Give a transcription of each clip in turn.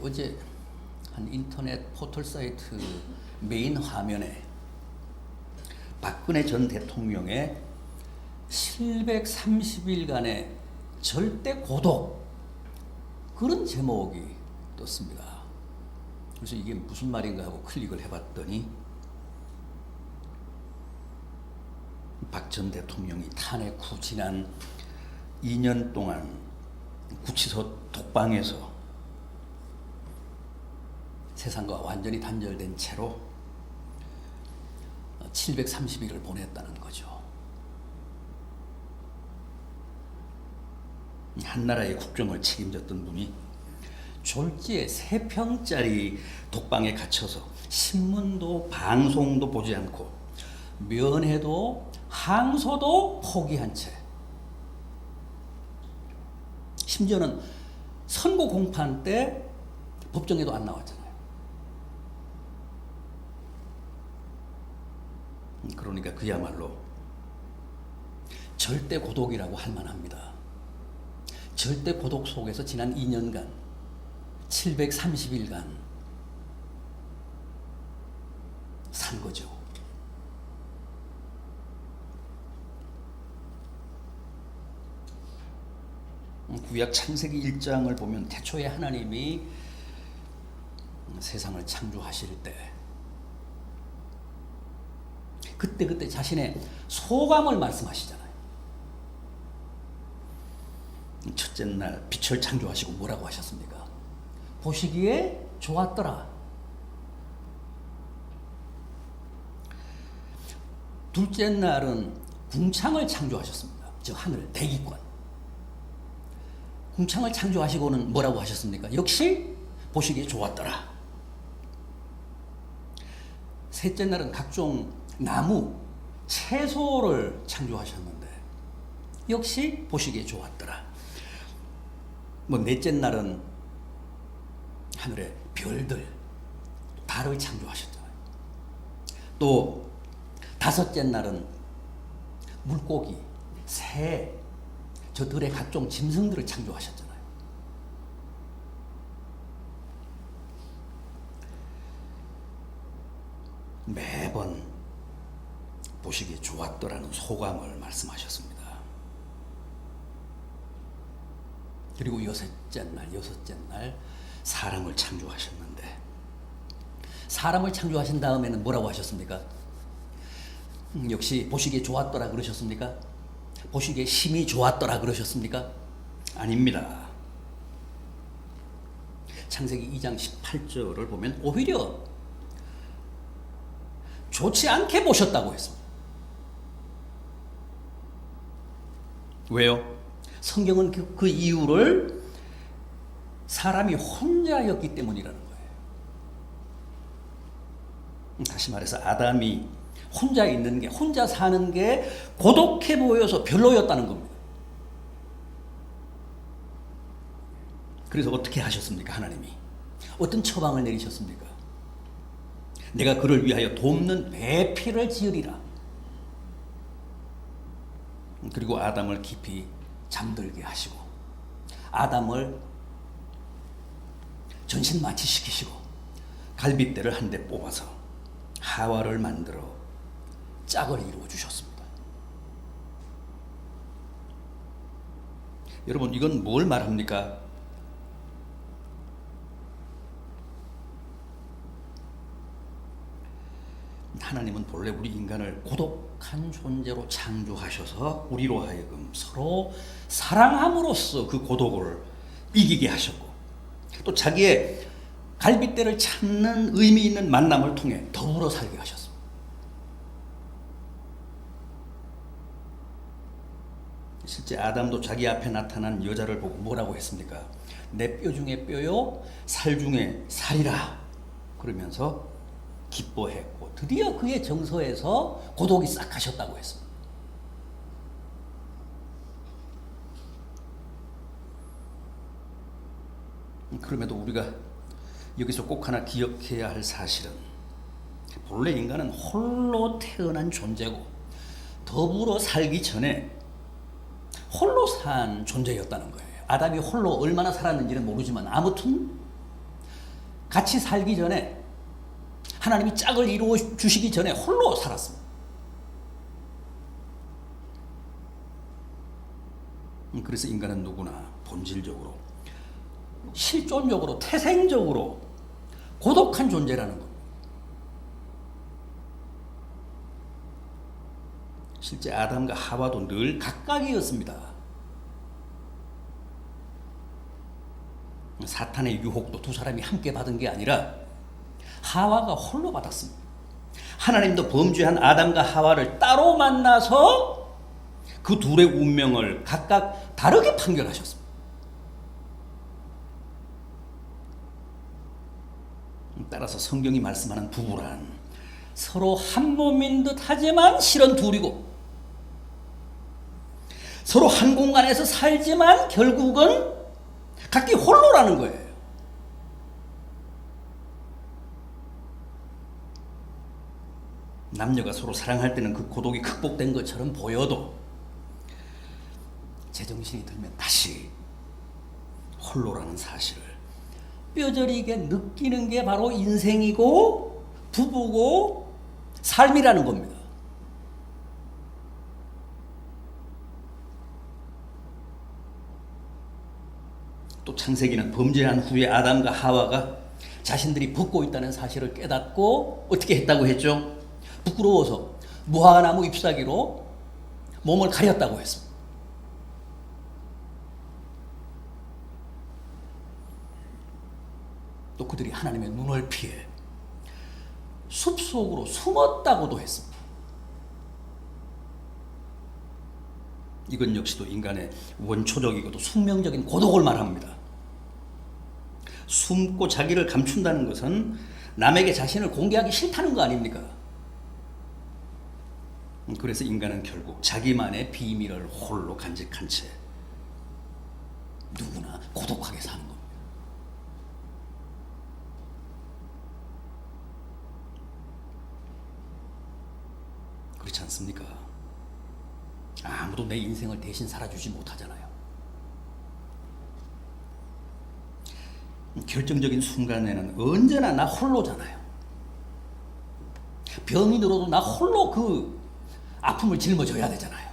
어제 한 인터넷 포털 사이트 메인 화면에 박근혜 전 대통령의 730일간의 절대 고독, 그런 제목이 떴습니다. 그래서 이게 무슨 말인가 하고 클릭을 해봤더니 박 전 대통령이 탄핵 후 지난 2년 동안 구치소 독방에서 세상과 완전히 단절된 채로 730일을 보냈다는 거죠. 한 나라의 국정을 책임졌던 분이 졸지에 3평짜리 독방에 갇혀서 신문도 방송도 보지 않고 면회도 항소도 포기한 채, 심지어는 선고 공판 때 법정에도 안 나왔잖아요. 그러니까 그야말로 절대 고독이라고 할 만합니다. 절대 고독 속에서 지난 2년간 730일간 산 거죠. 구약 창세기 1장을 보면 태초에 하나님이 세상을 창조하실 때 그때 자신의 소감을 말씀하시잖아요. 첫째 날 빛을 창조하시고 뭐라고 하셨습니까? 보시기에 좋았더라. 둘째 날은 궁창을 창조하셨습니다. 즉 하늘, 대기권. 궁창을 창조하시고는 뭐라고 하셨습니까? 역시 보시기에 좋았더라. 셋째 날은 각종 나무, 채소를 창조하셨는데 역시 보시기에 좋았더라. 넷째 날은 하늘의 별들, 달을 창조하셨잖아요. 또 다섯째 날은 물고기, 새, 저 들의 각종 짐승들을 창조하셨잖아요. 매번 보시기에 좋았더라는 소감을 말씀하셨습니다. 그리고 여섯째 날 사람을 창조하셨는데, 사람을 창조하신 다음에는 뭐라고 하셨습니까? 역시 보시기에 좋았더라 그러셨습니까? 보시기에 심히 좋았더라 그러셨습니까? 아닙니다. 창세기 2장 18절을 보면 오히려 좋지 않게 보셨다고 했습니다. 왜요? 성경은 그 이유를 사람이 혼자였기 때문이라는 거예요. 다시 말해서 아담이 혼자 있는 게, 혼자 사는 게 고독해 보여서 별로였다는 겁니다. 그래서 어떻게 하셨습니까? 하나님이 어떤 처방을 내리셨습니까? 내가 그를 위하여 돕는 배필을 지으리라. 그리고 아담을 깊이 잠들게 하시고 아담을 전신 마취시키시고 갈빗대를 한 대 뽑아서 하와를 만들어 짝을 이루어 주셨습니다. 여러분, 이건 뭘 말합니까? 하나님은 본래 우리 인간을 고독한 존재로 창조하셔서 우리로 하여금 서로 사랑함으로써 그 고독을 이기게 하셨고, 또 자기의 갈빗대를 찾는 의미 있는 만남을 통해 더불어 살게 하셨습니다. 실제 아담도 자기 앞에 나타난 여자를 보고 뭐라고 했습니까? 내 뼈 중에 뼈요, 살 중에 살이라. 그러면서 기뻐했고 드디어 그의 정서에서 고독이 싹 가셨다고 했습니다. 그럼에도 우리가 여기서 꼭 하나 기억해야 할 사실은 본래 인간은 홀로 태어난 존재고 더불어 살기 전에 홀로 산 존재였다는 거예요. 아담이 홀로 얼마나 살았는지는 모르지만 아무튼 같이 살기 전에, 하나님이 짝을 이루어 주시기 전에 홀로 살았습니다. 그래서 인간은 누구나 본질적으로, 실존적으로, 태생적으로 고독한 존재라는 겁니다. 실제 아담과 하와도 늘 각각이었습니다. 사탄의 유혹도 두 사람이 함께 받은 게 아니라 하와가 홀로 받았습니다. 하나님도 범죄한 아담과 하와를 따로 만나서 그 둘의 운명을 각각 다르게 판결하셨습니다. 따라서 성경이 말씀하는 부부란 서로 한 몸인 듯 하지만 실은 둘이고, 서로 한 공간에서 살지만 결국은 각기 홀로라는 거예요. 남녀가 서로 사랑할 때는 그 고독이 극복된 것처럼 보여도 제정신이 들면 다시 홀로라는 사실을 뼈저리게 느끼는 게 바로 인생이고 부부고 삶이라는 겁니다. 또 창세기는 범죄한 후에 아담과 하와가 자신들이 벗고 있다는 사실을 깨닫고 어떻게 했다고 했죠? 부끄러워서 무화과나무 잎사귀로 몸을 가렸다고 했습니다. 또 그들이 하나님의 눈을 피해 숲속으로 숨었다고도 했습니다. 이건 역시도 인간의 원초적이고도 숙명적인 고독을 말합니다. 숨고 자기를 감춘다는 것은 남에게 자신을 공개하기 싫다는 거 아닙니까? 그래서 인간은 결국 자기만의 비밀을 홀로 간직한 채 누구나 고독하게 사는 겁니다. 그렇지 않습니까? 아무도 내 인생을 대신 살아주지 못하잖아요. 결정적인 순간에는 언제나 나 홀로잖아요. 병이 들어도 나 홀로 그 아픔을 짊어져야 되잖아요.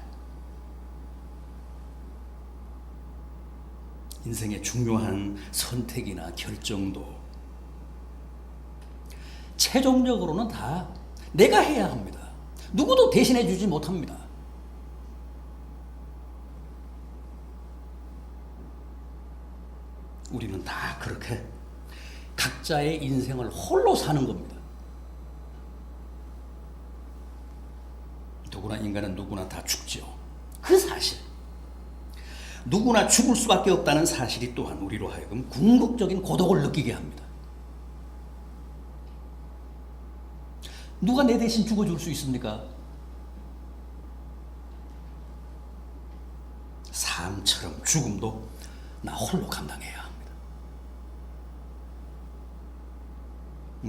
인생의 중요한 선택이나 결정도 최종적으로는 다 내가 해야 합니다. 누구도 대신해 주지 못합니다. 우리는 다 그렇게 각자의 인생을 홀로 사는 겁니다. 누구나 인간은 누구나 다 죽죠. 그 사실, 누구나 죽을 수밖에 없다는 사실이 또한 우리로 하여금 궁극적인 고독을 느끼게 합니다. 누가 내 대신 죽어줄 수 있습니까? 삶처럼 죽음도 나 홀로 감당해야 합니다.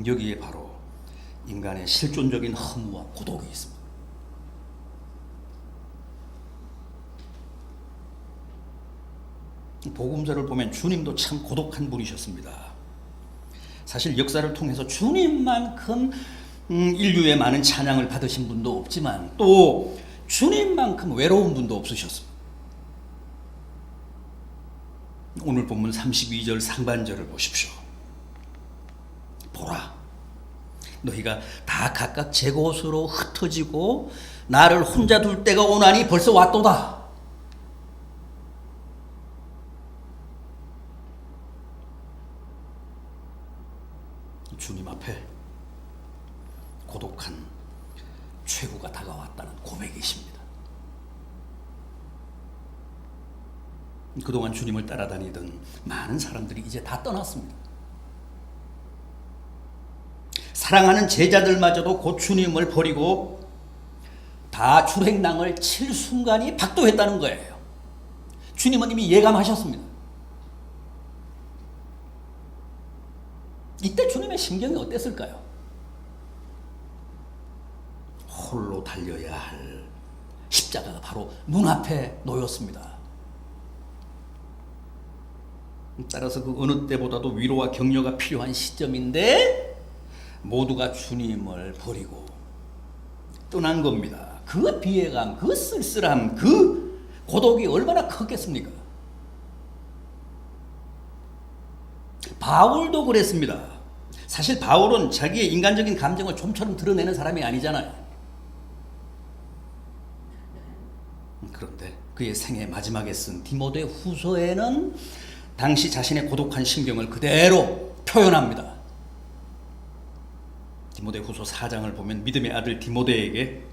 여기에 바로 인간의 실존적인 허무와 고독이 있습니다. 복음서를 보면 주님도 참 고독한 분이셨습니다. 사실 역사를 통해서 주님만큼 인류의 많은 찬양을 받으신 분도 없지만 또 주님만큼 외로운 분도 없으셨습니다. 오늘 본문 32절 상반절을 보십시오. 보라, 너희가 다 각각 제 곳으로 흩어지고 나를 혼자 둘 때가 오나니 벌써 왔도다. 주님 앞에 고독한 최후가 다가왔다는 고백이십니다. 그동안 주님을 따라다니던 많은 사람들이 이제 다 떠났습니다. 사랑하는 제자들마저도 곧 주님을 버리고 다 출행낭을 칠 순간이 박도했다는 거예요. 주님은 이미 예감하셨습니다. 이때 주님의 심경이 어땠을까요? 홀로 달려야 할 십자가가 바로 눈앞에 놓였습니다. 따라서 그 어느 때보다도 위로와 격려가 필요한 시점인데 모두가 주님을 버리고 떠난 겁니다. 그 비애감, 그 쓸쓸함, 그 고독이 얼마나 컸겠습니까? 바울도 그랬습니다. 사실 바울은 자기의 인간적인 감정을 좀처럼 드러내는 사람이 아니잖아요. 그런데 그의 생애 마지막에 쓴 디모데 후서에는 당시 자신의 고독한 심경을 그대로 표현합니다. 디모데 후서 4장을 보면 믿음의 아들 디모데에게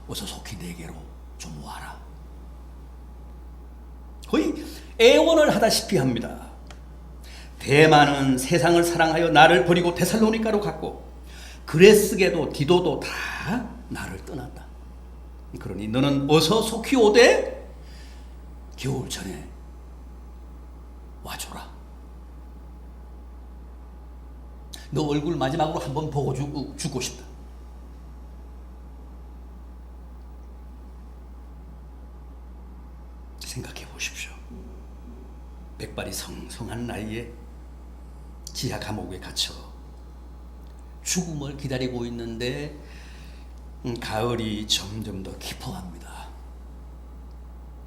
어서 속히 내게로 좀 와라. 거의 애원을 하다시피 합니다. 대만은 세상을 사랑하여 나를 버리고 데살로니가로 갔고 그레스게도 디도도 다 나를 떠났다. 그러니 너는 어서 속히 오되 겨울 전에 와줘라. 너 얼굴 마지막으로 한번 보고 죽고 싶다. 생각해 보십시오. 백발이 성성한 나이에 지하 감옥에 갇혀 죽음을 기다리고 있는데 가을이 점점 더 깊어갑니다.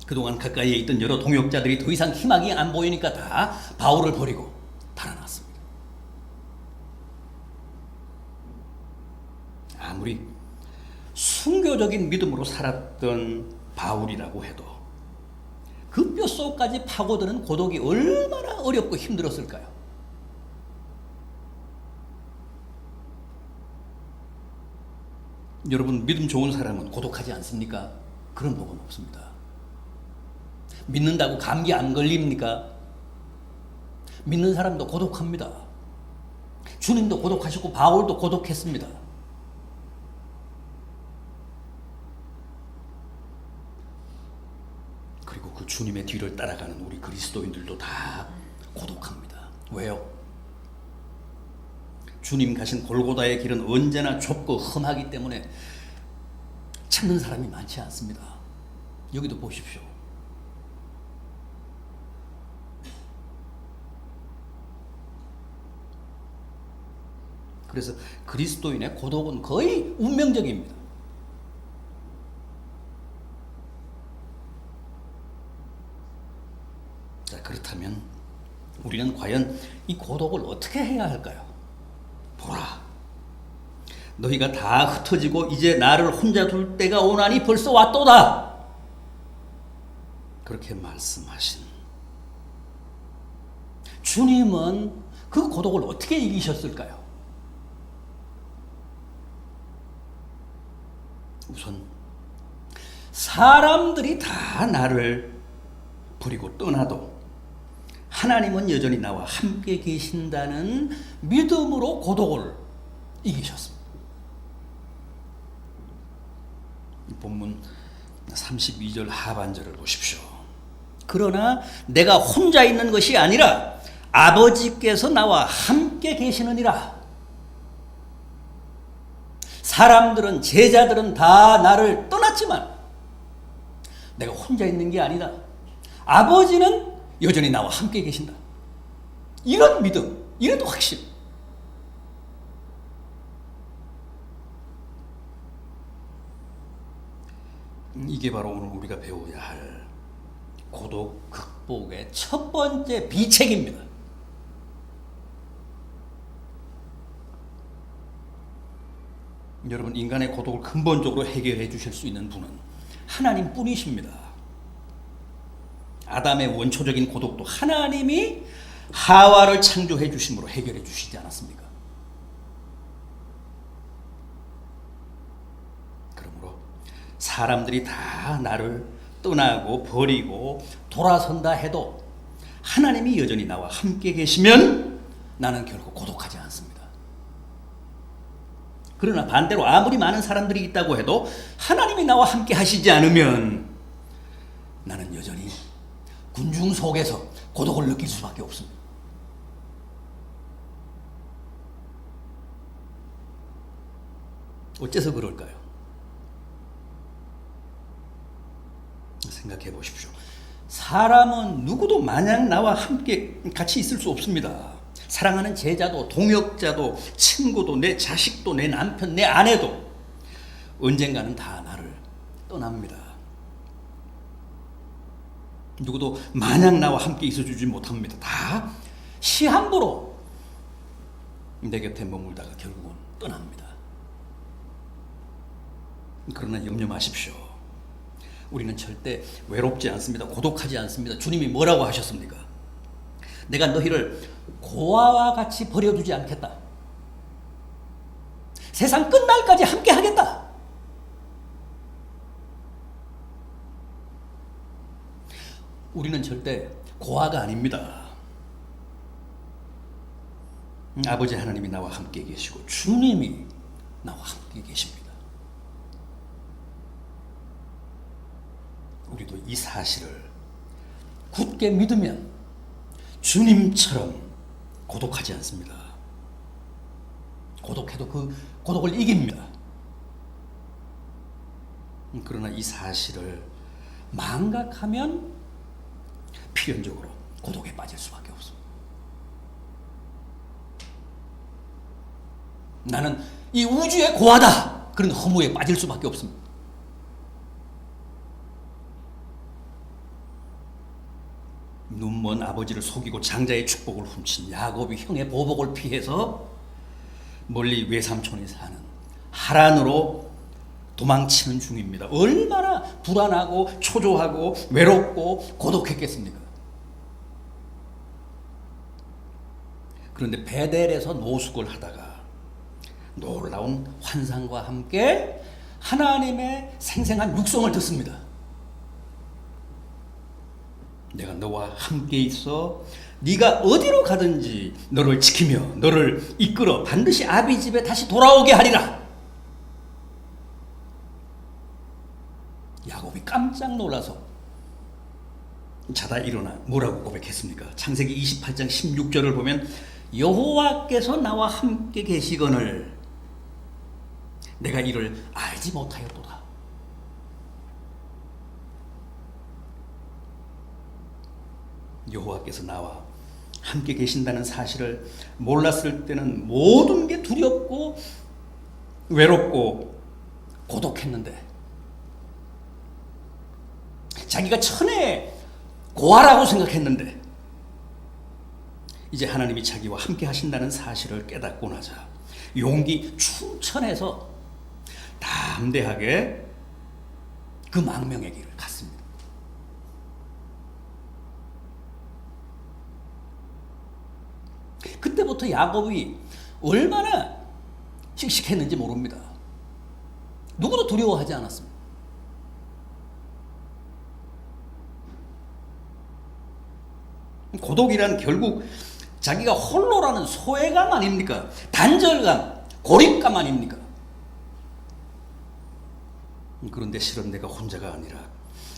그동안 가까이에 있던 여러 동역자들이 더 이상 희망이 안 보이니까 다 바울을 버리고 달아났습니다. 아무리 순교적인 믿음으로 살았던 바울이라고 해도 그 뼛속까지 파고드는 고독이 얼마나 어렵고 힘들었을까요? 여러분, 믿음 좋은 사람은 고독하지 않습니까? 그런 법은 없습니다. 믿는다고 감기 안 걸립니까? 믿는 사람도 고독합니다. 주님도 고독하셨고 바울도 고독했습니다. 그리고 그 주님의 뒤를 따라가는 우리 그리스도인들도 다 고독합니다. 왜요? 주님 가신 골고다의 길은 언제나 좁고 험하기 때문에 찾는 사람이 많지 않습니다. 여기도 보십시오. 그래서 그리스도인의 고독은 거의 운명적입니다. 자, 그렇다면 우리는 과연 이 고독을 어떻게 해야 할까요? 보라, 너희가 다 흩어지고 이제 나를 혼자 둘 때가 오나니 벌써 왔도다. 그렇게 말씀하신 주님은 그 고독을 어떻게 이기셨을까요? 우선 사람들이 다 나를 버리고 떠나도 하나님은 여전히 나와 함께 계신다는 믿음으로 고독을 이기셨습니다. 이 본문 32절 하반절을 보십시오. 그러나 내가 혼자 있는 것이 아니라 아버지께서 나와 함께 계시느니라. 사람들은, 제자들은 다 나를 떠났지만 내가 혼자 있는 게 아니다. 아버지는 여전히 나와 함께 계신다. 이런 믿음, 이런 확신. 이게 바로 오늘 우리가 배워야 할 고독 극복의 첫 번째 비책입니다. 여러분, 인간의 고독을 근본적으로 해결해 주실 수 있는 분은 하나님 뿐이십니다. 아담의 원초적인 고독도 하나님이 하와를 창조해 주심으로 해결해 주시지 않았습니까? 그러므로 사람들이 다 나를 떠나고 버리고 돌아선다 해도 하나님이 여전히 나와 함께 계시면 나는 결코 고독하지 않습니다. 그러나 반대로 아무리 많은 사람들이 있다고 해도 하나님이 나와 함께 하시지 않으면 나는 여전히 군중 속에서 고독을 느낄 수밖에 없습니다. 어째서 그럴까요? 생각해 보십시오. 사람은 누구도 마냥 나와 함께 같이 있을 수 없습니다. 사랑하는 제자도 동역자도 친구도 내 자식도 내 남편 내 아내도 언젠가는 다 나를 떠납니다. 누구도 마냥 나와 함께 있어주지 못합니다. 다 시한부로 내 곁에 머물다가 결국은 떠납니다. 그러나 염려 마십시오. 우리는 절대 외롭지 않습니다. 고독하지 않습니다. 주님이 뭐라고 하셨습니까? 내가 너희를 고아와 같이 버려두지 않겠다. 세상 끝날까지 함께 하겠다. 우리는 절대 고아가 아닙니다. 아버지 하나님이 나와 함께 계시고 주님이 나와 함께 계십니다. 우리도 이 사실을 굳게 믿으면 주님처럼 고독하지 않습니다. 고독해도 그 고독을 이깁니다. 그러나 이 사실을 망각하면 필연적으로 고독에 빠질 수밖에 없습니다. 나는 이 우주의 고아다. 그런 허무에 빠질 수밖에 없습니다. 눈먼 아버지를 속이고 장자의 축복을 훔친 야곱이 형의 보복을 피해서 멀리 외삼촌이 사는 하란으로 도망치는 중입니다. 얼마나 불안하고 초조하고 외롭고 고독했겠습니까? 그런데 베델에서 노숙을 하다가 놀라운 환상과 함께 하나님의 생생한 육성을 듣습니다. 내가 너와 함께 있어 네가 어디로 가든지 너를 지키며 너를 이끌어 반드시 아비 집에 다시 돌아오게 하리라. 야곱이 깜짝 놀라서 자다 일어나 뭐라고 고백했습니까? 창세기 28장 16절을 보면 여호와께서 나와 함께 계시거늘 내가 이를 알지 못하였도다. 여호와께서 나와 함께 계신다는 사실을 몰랐을 때는 모든 게 두렵고 외롭고 고독했는데 자기가 천혜의 고아라고 생각했는데 이제 하나님이 자기와 함께 하신다는 사실을 깨닫고 나자 용기 충천해서 담대하게 그 망명의 길을 갔습니다. 그때부터 야곱이 얼마나 씩씩했는지 모릅니다. 누구도 두려워하지 않았습니다. 고독이란 결국 자기가 홀로라는 소외감 아닙니까? 단절감, 고립감 아닙니까? 그런데 실은 내가 혼자가 아니라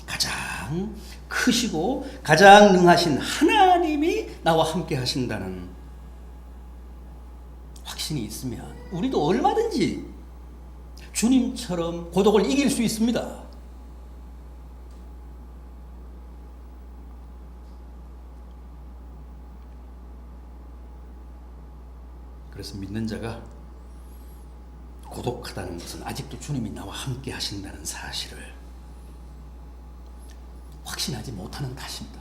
가장 크시고 가장 능하신 하나님이 나와 함께 하신다는 확신이 있으면 우리도 얼마든지 주님처럼 고독을 이길 수 있습니다. 그래서 믿는 자가 고독하다는 것은 아직도 주님이 나와 함께 하신다는 사실을 확신하지 못하는 탓입니다.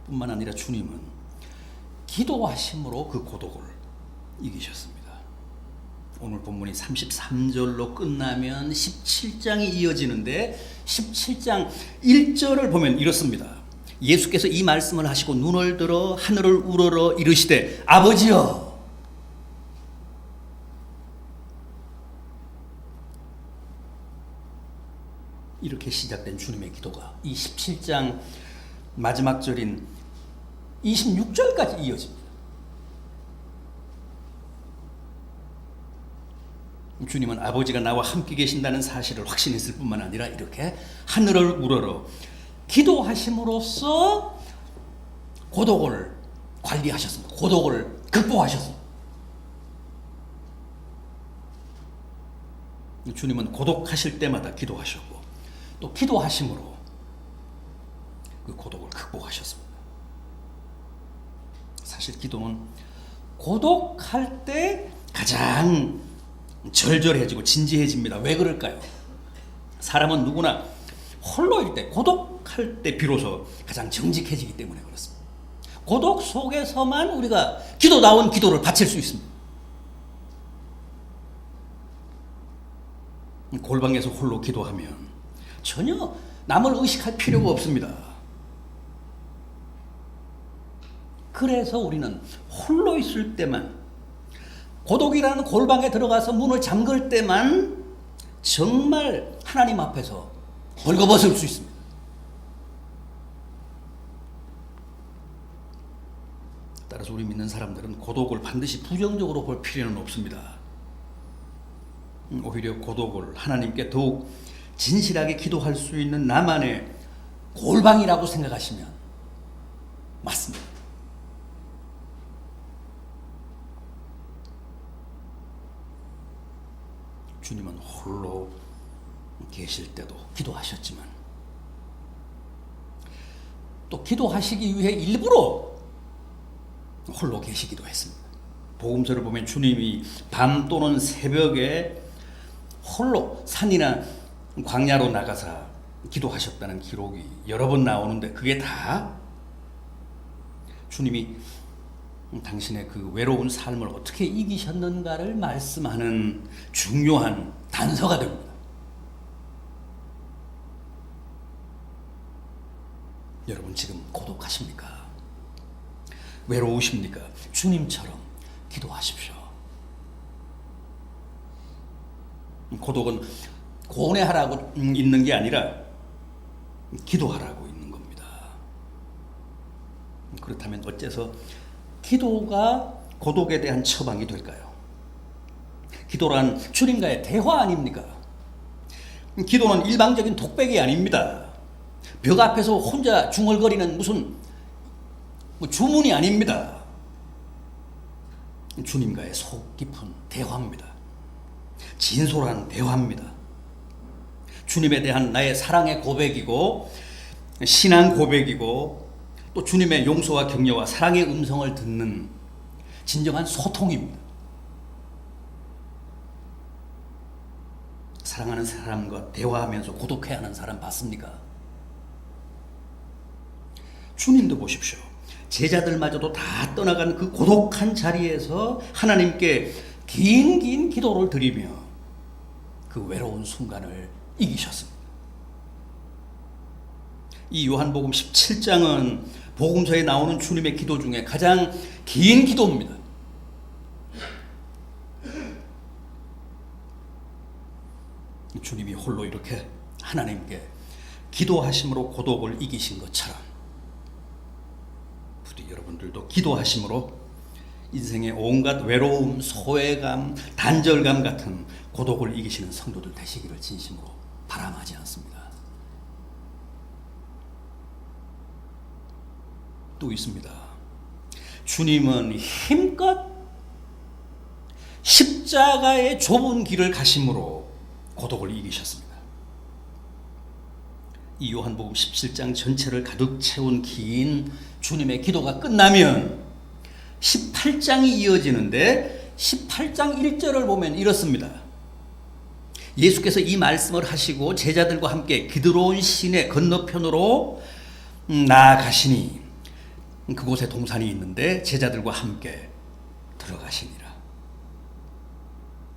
뿐만 아니라 주님은 기도하심으로 그 고독을 이기셨습니다. 오늘 본문이 33절로 끝나면 17장이 이어지는데 17장 1절을 보면 이렇습니다. 예수께서 이 말씀을 하시고 눈을 들어 하늘을 우러러 이르시되 아버지여 이렇게 시작된 주님의 기도가 이 17장 마지막 절인 26절까지 이어집니다. 주님은 아버지가 나와 함께 계신다는 사실을 확신했을 뿐만 아니라 이렇게 하늘을 우러러 기도하심으로써 고독을 관리하셨습니다. 고독을 극복하셨습니다. 주님은 고독하실 때마다 기도하셨고 또 기도하심으로 그 고독을 극복하셨습니다. 사실 기도는 고독할 때 가장 절절해지고 진지해집니다. 왜 그럴까요? 사람은 누구나 홀로일 때, 고독할 때 비로소 가장 정직해지기 때문에 그렇습니다. 고독 속에서만 우리가 기도다운 기도를 바칠 수 있습니다. 골방에서 홀로 기도하면 전혀 남을 의식할 필요가 없습니다. 그래서 우리는 홀로 있을 때만, 고독이라는 골방에 들어가서 문을 잠글 때만 정말 하나님 앞에서 벌거벗을 수 있습니다. 따라서 우리 믿는 사람들은 고독을 반드시 부정적으로 볼 필요는 없습니다. 오히려 고독을 하나님께 더욱 진실하게 기도할 수 있는 나만의 골방이라고 생각하시면 맞습니다. 주님은 홀로 계실 때도 기도하셨지만 또 기도하시기 위해 일부러 홀로 계시기도 했습니다. 복음서를 보면 주님이 밤 또는 새벽에 홀로 산이나 광야로 나가서 기도하셨다는 기록이 여러 번 나오는데 그게 다 주님이 당신의 그 외로운 삶을 어떻게 이기셨는가를 말씀하는 중요한 단서가 됩니다. 여러분 지금 고독하십니까? 외로우십니까? 주님처럼 기도하십시오. 고독은 고뇌하라고 있는 게 아니라 기도하라고 있는 겁니다. 그렇다면 어째서 기도가 고독에 대한 처방이 될까요? 기도란 주님과의 대화 아닙니까? 기도는 일방적인 독백이 아닙니다. 벽 앞에서 혼자 중얼거리는 무슨 주문이 아닙니다. 주님과의 속 깊은 대화입니다. 진솔한 대화입니다. 주님에 대한 나의 사랑의 고백이고 신앙 고백이고 또 주님의 용서와 격려와 사랑의 음성을 듣는 진정한 소통입니다. 사랑하는 사람과 대화하면서 고독해야 하는 사람 봤습니까? 주님도 보십시오. 제자들마저도 다 떠나간 그 고독한 자리에서 하나님께 긴 기도를 드리며 그 외로운 순간을 이기셨습니다. 이 요한복음 17장은 복음서에 나오는 주님의 기도 중에 가장 긴 기도입니다. 주님이 홀로 이렇게 하나님께 기도하심으로 고독을 이기신 것처럼 부디 여러분들도 기도하심으로 인생의 온갖 외로움, 소외감, 단절감 같은 고독을 이기시는 성도들 되시기를 진심으로 바람하지 않습니다. 또 있습니다. 주님은 힘껏 십자가의 좁은 길을 가심으로 고독을 이기셨습니다. 이 요한복음 17장 전체를 가득 채운 긴 주님의 기도가 끝나면 18장이 이어지는데 18장 1절을 보면 이렇습니다. 예수께서 이 말씀을 하시고 제자들과 함께 기드론 시내 건너편으로 나아가시니 그곳에 동산이 있는데 제자들과 함께 들어가시니라.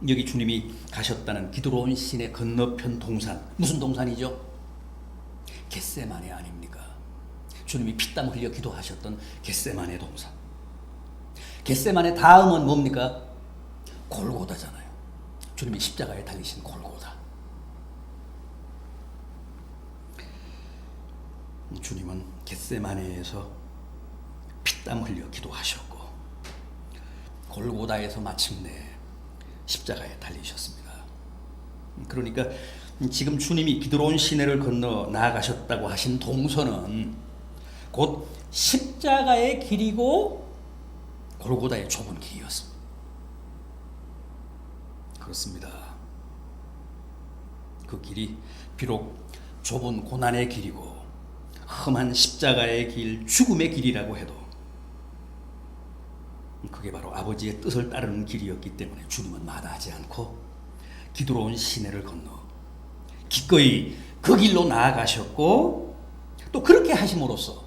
여기 주님이 가셨다는 기드론 시내 건너편 동산, 무슨 동산이죠? 겟세마네 아닙니까? 주님이 피땀 흘려 기도하셨던 겟세마네 동산. 겟세마네 다음은 뭡니까? 골고다잖아요. 주님이 십자가에 달리신 골고다. 주님은 겟세마네에서 피땀 흘려 기도하셨고 골고다에서 마침내 십자가에 달리셨습니다. 그러니까 지금 주님이 기드론 시내를 건너 나아가셨다고 하신 동선은 곧 십자가의 길이고 골고다의 좁은 길이었습니다. 그렇습니다. 그 길이 비록 좁은 고난의 길이고 험한 십자가의 길, 죽음의 길이라고 해도 그게 바로 아버지의 뜻을 따르는 길이었기 때문에 주님은 마다하지 않고 기드로운 시내를 건너 기꺼이 그 길로 나아가셨고, 또 그렇게 하심으로써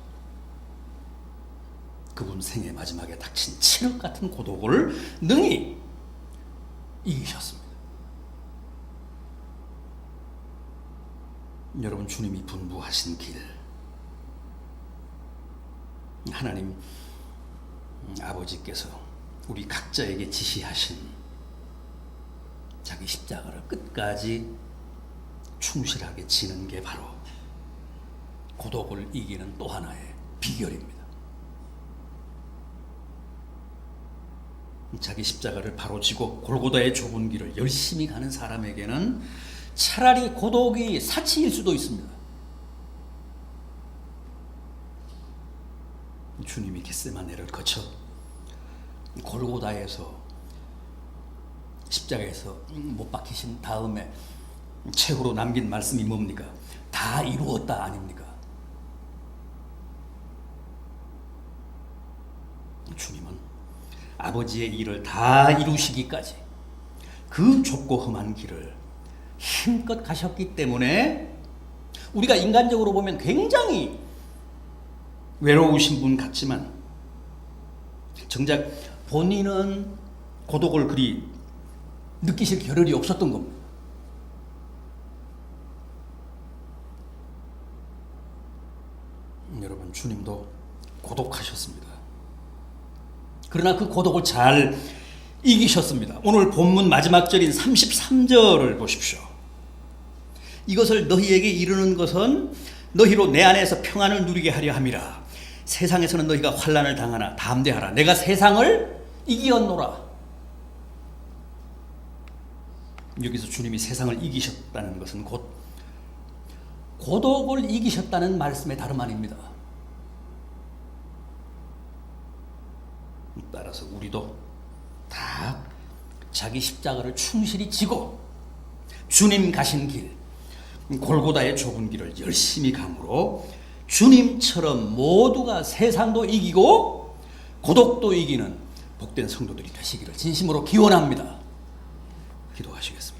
그분 생애 마지막에 닥친 칠흑 같은 고독을 능히 이기셨습니다. 여러분, 주님이 분부하신 길, 하나님 아버지께서 우리 각자에게 지시하신 자기 십자가를 끝까지 충실하게 지는 게 바로 고독을 이기는 또 하나의 비결입니다. 자기 십자가를 바로 지고 골고다의 좁은 길을 열심히 가는 사람에게는 차라리 고독이 사치일 수도 있습니다. 주님이 겟세마네를 거쳐 골고다에서 십자가에서 못 박히신 다음에 최후로 남긴 말씀이 뭡니까? 다 이루었다 아닙니까? 주님은 아버지의 일을 다 이루시기까지 그 좁고 험한 길을 힘껏 가셨기 때문에 우리가 인간적으로 보면 굉장히 외로우신 분 같지만 정작 본인은 고독을 그리 느끼실 겨를이 없었던 겁니다. 여러분, 주님도 고독하셨습니다. 그러나 그 고독을 잘 이기셨습니다. 오늘 본문 마지막 절인 33절을 보십시오. 이것을 너희에게 이르는 것은 너희로 내 안에서 평안을 누리게 하려 함이라. 세상에서는 너희가 환난을 당하나 담대하라. 내가 세상을 이기었노라. 여기서 주님이 세상을 이기셨다는 것은 곧 고독을 이기셨다는 말씀의 다름 아닙니다. 따라서 우리도 다 자기 십자가를 충실히 지고 주님 가신 길, 골고다의 좁은 길을 열심히 감으로 주님처럼 모두가 세상도 이기고 고독도 이기는 복된 성도들이 되시기를 진심으로 기원합니다. 기도하시겠습니다.